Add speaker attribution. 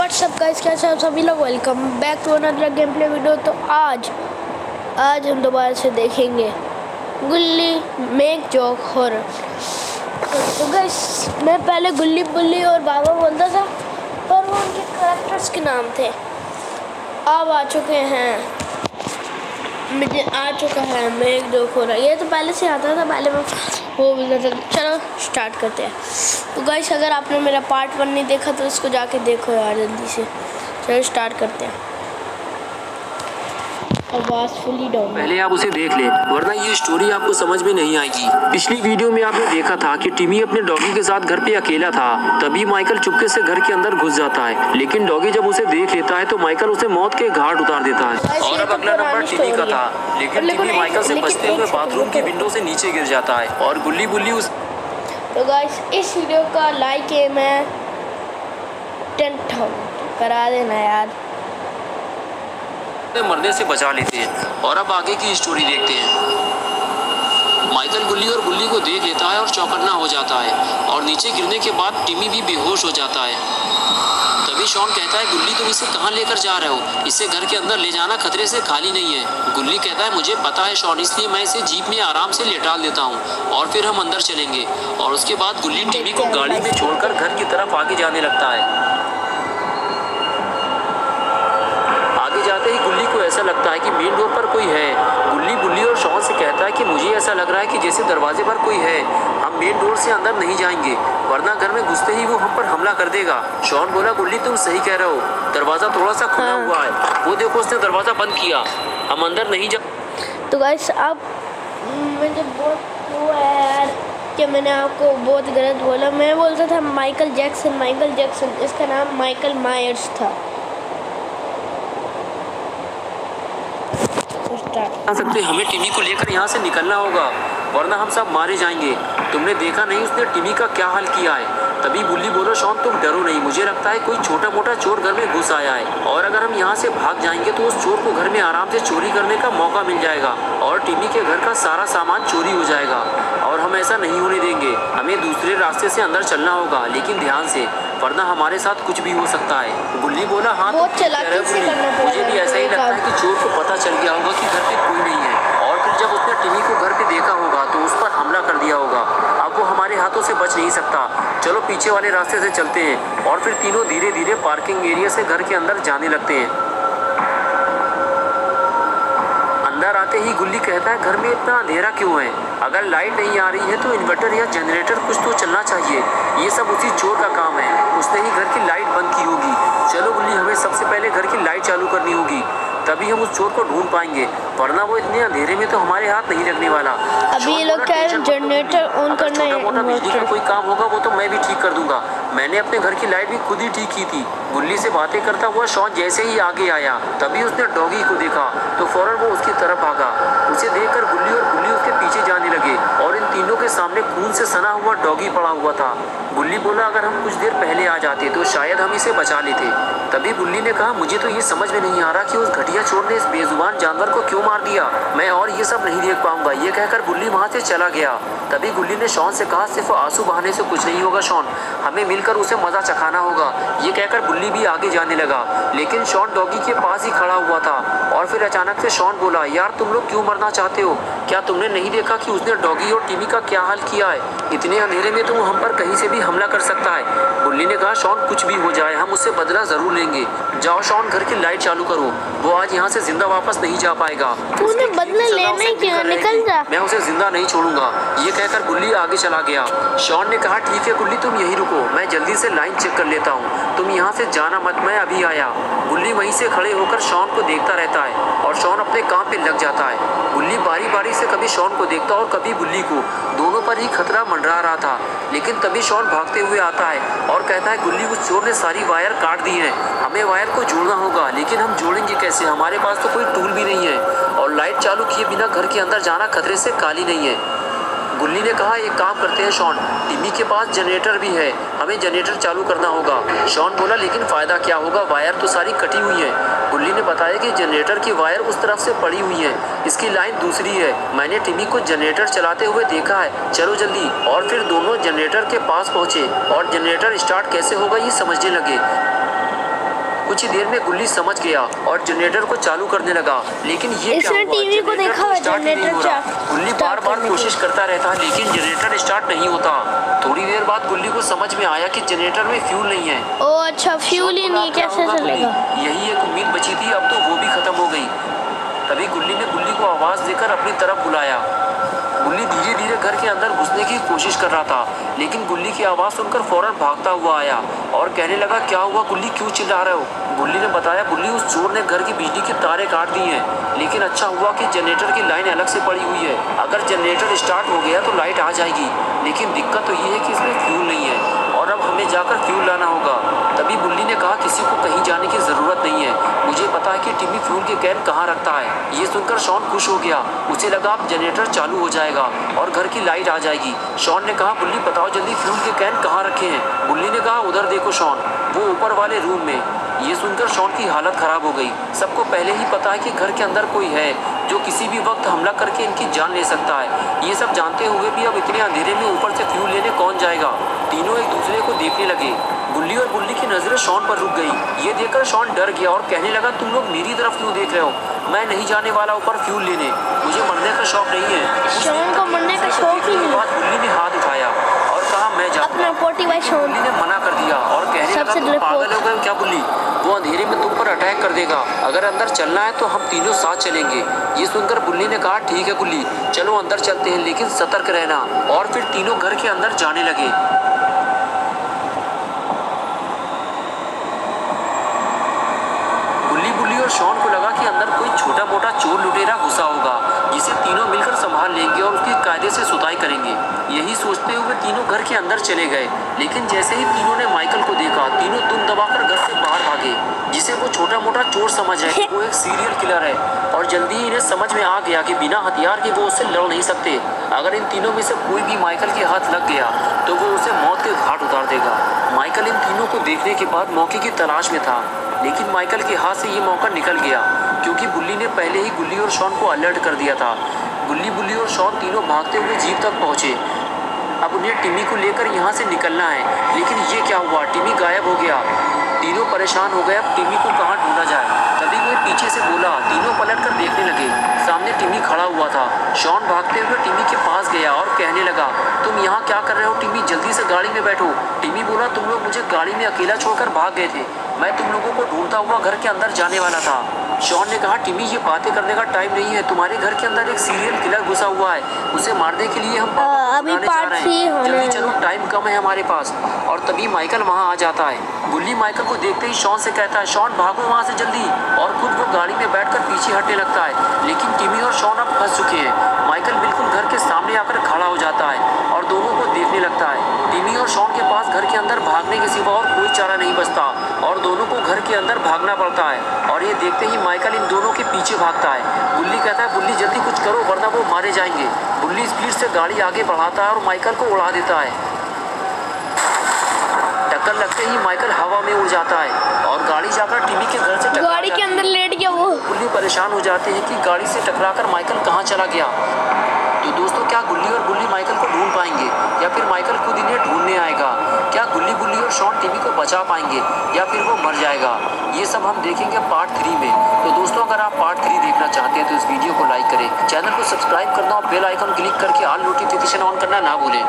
Speaker 1: WhatsApp guys, कैसे आप सभी लोग। Welcome back to another game play video. तो आज हम दोबारा से देखेंगे गुल्ली मेक जोक हॉरर। तो गाइस, मैं पहले गुल्ली बुल्ली और बाबा बोलता था, पर वो उनके कैरेक्टर्स के नाम थे। अब आ चुके हैं मेक जोक हॉरर। ये तो पहले से आता था, पहले मैं वो बोलता था। चलो स्टार्ट करते हैं। तो गाइस, अगर आपने मेरा पार्ट 1 नहीं देखा तो उसको जाके देखो यार जल्दी से। चलो स्टार्ट करते हैं। आवाज फुली डाउन।
Speaker 2: पहले आप उसे देख ले, वरना ये स्टोरी आपको समझ में नहीं आएगी। पिछली वीडियो में आपने देखा था कि टिमी अपने डॉगी के साथ घर पे अकेला था। तभी माइकल चुपके से घर के अंदर घुस जाता है, लेकिन डॉगी जब उसे देख लेता है तो माइकल उसे मौत के घाट उतार देता है। और अब अगला नंबर टिमी का था, लेकिन टिमी माइकल से बचते हुए बाथरूम की विंडो से नीचे गिर जाता है और गुल्ली बुल्ली उस।
Speaker 1: तो गाइस, इस वीडियो का लाइक एम है 10,000 करा देना यार।
Speaker 2: मरने से बचा लेते हैं। और अब आगे की स्टोरी देखते हैं। माइकल गुल्ली और गुल्ली को देख लेता है और चौकन्ना हो जाता है, और नीचे गिरने के बाद टिमी भी बेहोश हो जाता है। तभी शॉन कहता है, गुल्ली तुम इसे कहाँ लेकर जा रहे हो? इसे घर के अंदर ले जाना खतरे से खाली नहीं है। गुल्ली कहता है, मुझे पता है शॉन, इसलिए मैं इसे जीप में आराम से लेटा देता हूँ और फिर हम अंदर चलेंगे। और उसके बाद गुल्ली टिमी को गाड़ी में छोड़कर घर की तरफ आगे जाने लगता है। जाते ही गुल्ली को ऐसा लगता है कि मेन डोर पर कोई है। गुल्ली बुल्ली और शॉन से कहता है कि मुझे ऐसा लग रहा है कि जैसे दरवाजे पर कोई है। हम मेन डोर से अंदर नहीं जाएंगे, वरना घर में घुसते ही वो हम पर हमला कर देगा। शॉन बोला, गुल्ली तुम सही कह रहे हो, दरवाजा थोड़ा सा खुला हुआ है। वो देखो, उसने दरवाजा बंद किया, हम अंदर नहीं जा।
Speaker 1: तो गाइस, अब मुझे बहुत हुआ है यार कि मैंने आपको बहुत गलत बोला। मैं बोलता था माइकल जैक्सन, इसका नाम माइकल मायर्स था।
Speaker 2: सकते हमें टिमी को लेकर यहाँ से निकलना होगा, वरना हम सब मारे जाएंगे। तुमने देखा नहीं उसने टिमी का क्या हाल किया है। तभी बुल्ली बोलो, शॉन तुम डरो नहीं, मुझे लगता है कोई छोटा मोटा चोर घर में घुस आया है, और अगर हम यहाँ से भाग जाएंगे तो उस चोर को घर में आराम से चोरी करने का मौका मिल जाएगा और टिमी के घर का सारा सामान चोरी हो जाएगा। और हम ऐसा नहीं होने देंगे, हमें दूसरे रास्ते से अंदर चलना होगा, लेकिन ध्यान से, वरना हमारे साथ कुछ भी हो सकता है। गुल्ली बोला, हाँ मुझे भी ऐसा ही लगता है कि चोर को पता चल गया होगा कि घर पे कोई नहीं है, और फिर जब उसने टिमी को घर पे देखा होगा तो उस पर हमला कर दिया होगा। अब वो हमारे हाथों से बच नहीं सकता। चलो पीछे वाले रास्ते से चलते हैं। और फिर तीनों धीरे धीरे पार्किंग एरिया से घर के अंदर जाने लगते हैं। अंदर आते ही गुल्ली कहता है, घर में इतना अंधेरा क्यों है? अगर लाइट नहीं आ रही है तो इन्वर्टर या जनरेटर कुछ तो चलना चाहिए। ये सब उसी चोर का काम है, उसने ही घर की लाइट बंद की होगी। चलो गुल्ली, हमें सबसे पहले घर की लाइट चालू करनी होगी, तभी हम उस चोर को ढूंढ पाएंगे, वरना वो इतने अंधेरे में तो हमारे हाथ नहीं लगने वाला।
Speaker 1: अभी ये लोग कह रहे हैं जनरेटर ऑन करना है।
Speaker 2: मोटा बिजली का कोई काम होगा वो तो मैं भी ठीक कर दूंगा। मैंने अपने घर की लाइट भी खुद ही ठीक की थी। गुल्ली से बातें करता हुआ शॉन जैसे ही आगे आया, तभी उसने डॉगी को देखा तो फौरन वो उसकी तरफ भागा। उसे देखकर गुल्ली और गुल्ली उसके पीछे जाने लगे, और इन तीनों के सामने खून से सना हुआ डॉगी पड़ा हुआ था। गुल्ली बोला, अगर हम कुछ देर पहले आ जाते तो शायद हम इसे बचा लेते। तभी गुल्ली ने कहा, मुझे तो ये समझ में नहीं आ रहा कि उस घटिया चोर ने इस बेजुबान जानवर को क्यों मार दिया। मैं और ये सब नहीं देख पाऊंगा। ये कहकर गुल्ली वहां से चला गया। तभी गुल्ली ने शॉन से कहा, सिर्फ आंसू बहाने से कुछ नहीं होगा शॉन, हमें मिलकर उसे मजा चखाना होगा। ये कहकर गुल्ली भी आगे जाने लगा, लेकिन शॉन डॉगी के पास ही खड़ा हुआ था। और फिर अचानक से शॉन बोला, यार तुम लोग क्यों मरना चाहते हो? क्या तुमने नहीं देखा कि उसने डॉगी और टिमी का क्या हाल किया है? इतने अंधेरे में तो वो हम पर कहीं से भी हमला कर सकता है। गुल्ली ने कहा, शॉन कुछ भी हो जाए हम उससे बदला जरूर लेंगे। जाओ शॉन, घर की लाइट चालू करो, वो आज यहाँ से जिंदा वापस नहीं जा पाएगा।
Speaker 1: तूने बदला लेने क्या, निकल जा,
Speaker 2: मैं उसे जिंदा नहीं छोड़ूंगा। ये कहकर गुल्ली आगे चला गया। शॉन ने कहा, ठीक है गुल्ली, तुम यहीं रुको, मैं जल्दी से लाइन चेक कर लेता हूँ, तुम यहाँ से जाना मत, मैं अभी आया। गुल्ली वहीं से खड़े होकर शॉन को देखता रहता है, और शॉन अपने काम पे लग जाता है। गुल्ली बारी बारी से कभी शॉन को देखता और कभी गुल्ली को, दोनों पर ही खतरा मंडरा रहा था। लेकिन तभी शॉन भागते हुए आता है और कहता है, गुल्ली उस चोर ने सारी वायर काट दी है, हमें वायर को जोड़ना होगा, लेकिन हम जोड़ेंगे कैसे? हमारे पास तो कोई टूल भी नहीं है, और लाइट चालू किए बिना घर के अंदर जाना खतरे से खाली नहीं है। गुल्ली ने कहा, एक काम करते हैं शॉन, टिमी के पास जनरेटर भी है, हमें जनरेटर चालू करना होगा। शॉन बोला, लेकिन फ़ायदा क्या होगा, वायर तो सारी कटी हुई है। गुल्ली ने बताया कि जनरेटर की वायर उस तरफ से पड़ी हुई है, इसकी लाइन दूसरी है। मैंने टिमी को जनरेटर चलाते हुए देखा है, चलो जल्दी। और फिर दोनों जनरेटर के पास पहुँचे और जनरेटर स्टार्ट कैसे होगा ये समझने लगे। कुछ ही देर में गुल्ली समझ गया और जनरेटर को चालू करने लगा, लेकिन ये क्या
Speaker 1: इसने
Speaker 2: हुआ?
Speaker 1: टीवी को
Speaker 2: जनरेटर
Speaker 1: देखा,
Speaker 2: स्टार्ट ही नहीं हो रहा। गुल्ली
Speaker 1: स्टार्ट
Speaker 2: बार बार
Speaker 1: करने
Speaker 2: कोशिश करता रहता है, लेकिन जनरेटर स्टार्ट नहीं होता। थोड़ी देर बाद गुल्ली को समझ में आया कि जनरेटर में फ्यूल नहीं है।
Speaker 1: ओ अच्छा, फ्यूल ही नहीं, कैसे चलेगा?
Speaker 2: यही एक उम्मीद बची थी, अब तो वो भी खत्म हो गई। तभी गुल्ली ने गुल्ली को आवाज देकर अपनी तरफ बुलाया। गुल्ली धीरे धीरे घर के अंदर घुसने की कोशिश कर रहा था, लेकिन गुल्ली की आवाज़ सुनकर फौरन भागता हुआ आया और कहने लगा, क्या हुआ गुल्ली, क्यों चिल्ला रहे हो? गुल्ली ने बताया, गुल्ली उस चोर ने घर की बिजली की तारें काट दी हैं, लेकिन अच्छा हुआ कि जनरेटर की लाइन अलग से पड़ी हुई है। अगर जनरेटर स्टार्ट हो गया तो लाइट आ जाएगी, लेकिन दिक्कत तो ये है कि इसमें फ्यूल नहीं है और अब हमें जाकर फ्यूल लाना होगा। तभी गुल्ली ने कहा, किसी को कहीं जाने की ज़रूरत नहीं है, मुझे पता है कि टिम्मी फ्यूल के कैन कहाँ रखता है। ये सुनकर शॉन खुश हो गया, उसे लगा अब जनरेटर चालू हो जाएगा और घर की लाइट आ जाएगी। शॉन ने कहा, गुल्ली बताओ जल्दी फ्यूल के कैन कहाँ रखे हैं? गुल्ली ने कहा, उधर देखो शॉन, वो ऊपर वाले रूम में। ये सुनकर शॉन की हालत खराब हो गई। सबको पहले ही पता है कि घर के अंदर कोई है जो किसी भी वक्त हमला करके इनकी जान ले सकता है। ये सब जानते हुए भी अब इतने अंधेरे में ऊपर से फ्यूल लेने कौन जाएगा? तीनों एक दूसरे को देखने लगे। गुल्ली और गुल्ली की नजरें शॉन पर रुक गई। ये देखकर शॉन डर गया और कहने लगा, तुम लोग मेरी तरफ क्यों देख रहे हो? मैं नहीं जाने वाला ऊपर फ्यूल लेने, मुझे मरने का शौक नहीं है।
Speaker 1: शॉन को मरने का शौक ही नहीं।
Speaker 2: गुल्ली ने हाथ उठाया और कहा, मैं
Speaker 1: अपना 45 शॉन।
Speaker 2: गुल्ली ने मना कर दिया और कहने लगा, तुम पागल हो गए क्या गुल्ली? वो अंधेरे में तुम पर अटैक कर देगा। अगर अंदर चलना है तो हम तीनों साथ चलेंगे। ये सुनकर गुल्ली ने कहा, ठीक है गुल्ली, चलो अंदर चलते हैं, लेकिन सतर्क रहना। और फिर तीनों घर के अंदर जाने लगे। गुल्ली और शॉन को लगा कि अंदर कोई छोटा मोटा चोर लुटेरा घुसा होगा, जिसे तीनों मिलकर संभाल लेंगे और उसकी कायदे से सुताई करेंगे। यही सोचते हुए तीनों घर के अंदर चले गए, लेकिन जैसे ही तीनों ने माइकल को देखा, तीनों दुम दबाकर घर से बाहर भागे। जिसे वो छोटा मोटा चोर समझ रहे थे, वो एक सीरियल किलर है और जल्दी ही इन्हें समझ में आ गया कि बिना हथियार के वो उससे लड़ नहीं सकते। अगर इन तीनों में से कोई भी माइकल के हाथ लग गया तो वो उसे मौत के घाट उतार देगा। माइकल इन तीनों को देखने के बाद मौके की तलाश में था, लेकिन माइकल के हाथ से ये मौका निकल गया, क्योंकि गुल्ली ने पहले ही गुल्ली और शॉन को अलर्ट कर दिया था। गुल्ली और शॉन तीनों भागते हुए जीप तक पहुंचे। अब उन्हें टिम्मी को लेकर यहाँ से निकलना है, लेकिन ये क्या हुआ, टिम्मी गायब हो गया। तीनों परेशान हो गए, अब टिम्मी को कहाँ ढूंढा जाए। तभी कोई पीछे से बोला। तीनों पलट कर देखने लगे, सामने टिम्मी खड़ा हुआ था। शॉन भागते हुए टिम्मी के पास गया और कहने लगा, तुम यहाँ क्या कर रहे हो टिम्मी, जल्दी से गाड़ी में बैठो। टिम्मी बोला, तुम लोग मुझे गाड़ी में अकेला छोड़कर भाग गए थे, मैं तुम लोगों को ढूंढता हुआ घर के अंदर जाने वाला था। शॉन ने कहा, टिम्मी ये बातें करने का टाइम नहीं है, तुम्हारे घर के अंदर एक सीरियल किलर घुसा हुआ है, उसे मारने के लिए हम
Speaker 1: अभी पार्ट 3 होने
Speaker 2: जल्दी चलो, टाइम कम है हमारे पास। और तभी माइकल वहाँ आ जाता है। गुल्ली माइकल को देखते ही शॉन से कहता है, शॉन भागो वहाँ से जल्दी, और खुद वो गाड़ी में बैठकर पीछे हटने लगता है। लेकिन टिम्मी और शॉन अब फंस चुके हैं। माइकल बिल्कुल घर के सामने आकर खड़ा हो जाता है और दोनों को देखने लगता है। टिम्मी और शॉन के पास घर के अंदर भागने के सिवा और कोई चारा नहीं बचता और दोनों को घर के अंदर भागना पड़ता है। और ये देखते ही माइकल इन दोनों के पीछे भागता है। गुल्ली कहता है, गुल्ली जल्दी कुछ करो वरना वो मारे जाएंगे। गुल्ली स्पीड से गाड़ी आगे बढ़ाता है और माइकल को उड़ा देता है। टक्कर लगते ही माइकल हवा में उड़ जाता है और गाड़ी जाकर टिम्मी के घर से टकरा
Speaker 1: गाड़ी के अंदर लेट गया वो।
Speaker 2: गुल्ली परेशान हो जाते हैं कि गाड़ी से टकराकर माइकल कहाँ चला गया। तो दोस्तों, क्या गुल्ली और गुल्ली माइकल को ढूंढ पाएंगे या फिर माइकल खुद इन्हें ढूंढने आएगा? क्या गुल्ली और शॉन टिम्मी को बचा पाएंगे या फिर वो मर जाएगा? ये सब हम देखेंगे पार्ट 3 में। तो दोस्तों, अगर आप पार्ट 3 देखना चाहते हैं तो इस वीडियो को लाइक करें, चैनल को सब्सक्राइब करना और बेल आइकन क्लिक करके ऑल नोटिफिकेशन ऑन करना ना भूलें।